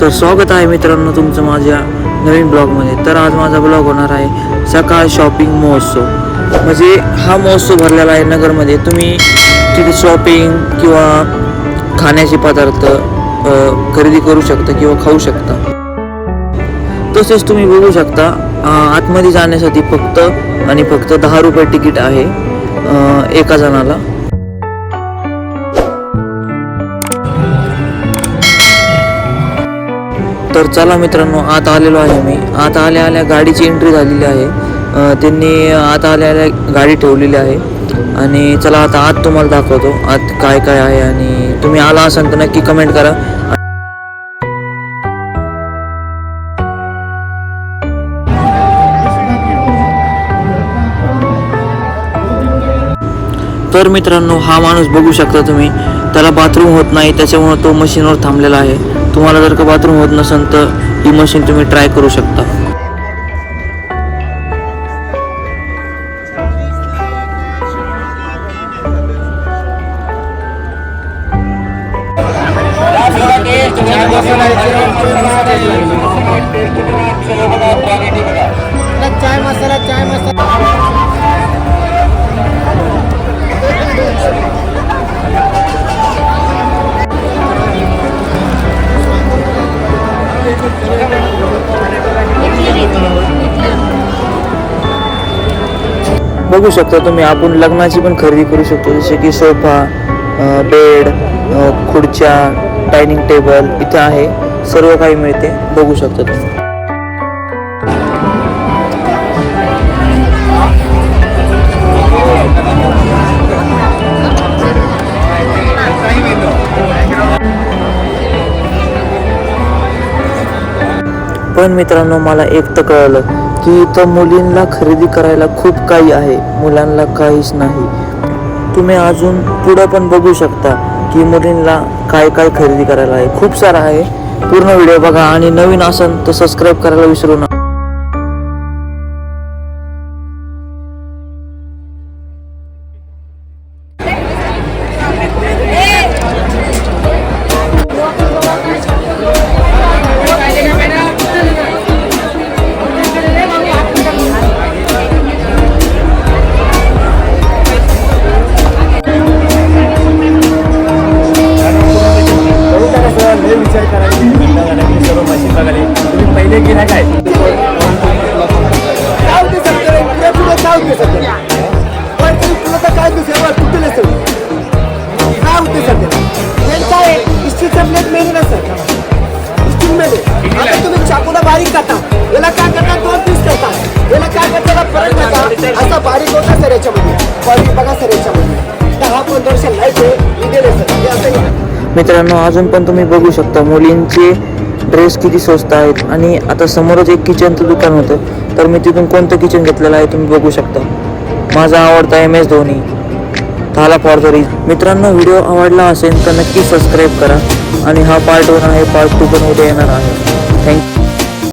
तर स्वागत आहे मित्रांनो तुमचं माझ्या नवीन ब्लॉगमध्ये। तर आज माझा ब्लॉग होणार आहे सकाळ शॉपिंग महोत्सव। म्हणजे हा महोत्सव भरलेला आहे नगरमध्ये। तुम्ही तिथे शॉपिंग किंवा खाण्याचे पदार्थ खरेदी करू शकता किंवा खाऊ शकता। तसेच तुम्ही बघू शकता आतमध्ये जाण्यासाठी फक्त 10 रुपये तिकीट आहे एका जणाला। तर चला मित्रांनो, आत आलेलो आहे मी। आत आल्या गाडीची एंट्री झालेली आहे। त्यांनी आत आल्या गाडी ठेवलेली आहे आणि चला आता आत तुम्हाला दाखवतो आत काय काय आहे। आणि तुम्ही आला असाल तर नक्की कमेंट करा। तर मित्रांनो, हा माणूस बघू शकता तुम्ही, त्याला बाथरूम होत नाही त्याच्यामुळे तो मशीनवर थांबलेला आहे। तुम्हाला जर का बाथरूम होत नसेल तर ही मशीन तुम्ही ट्राय करू शकता। चाय मसाला बघू शकता तुम्ही, आपण लग्नाची पण खरेदी करू शकतो, जसे की सोफा, बेड, खुर्च्या, डायनिंग टेबल इथे आहे, सर्व काही मिळते। बघू शकता तुम्ही। पण मित्रांनो, मला एक तर कळलं की इथं मुलींना खरेदी करायला खूप काही आहे, मुलांना काहीच नाही। तुम्ही अजून पुढे पण बघू शकता की मुलींना काय काय खरेदी करायला आहे, खूप सारं आहे। पूर्ण व्हिडिओ बघा आणि नवीन असेल तर सबस्क्राईब करायला विसरू नका। विचार करायची सर्व मशीन बघायला तुम्ही पहिले गेला काय तुम्ही चाकूला बारीक काटा, याला काय करता 2 पीस करता, याला काय करता परत टाका, असा बारीक होता सर। याच्यामध्ये बघा सर, याच्यामध्ये 10-15 लाईट आहे सर। मित्रांनो, अजून पण तुम्ही बघू शकता मुलींचे ड्रेस किती स्वस्त आहेत। आणि आता समोरच एक किचनचं दुकान होतं, तर मी तिथून कोणतं किचन घेतलेलं आहे तुम्ही बघू शकता। माझा आवडता MS धोनी, थाला फॉर द रीच। मित्रांनो, व्हिडिओ आवडला असेल तर नक्की सबस्क्राईब करा। आणि हा पार्ट 1 आहे, पार्ट 2 पण उद्या येणार आहे। थँक्यू।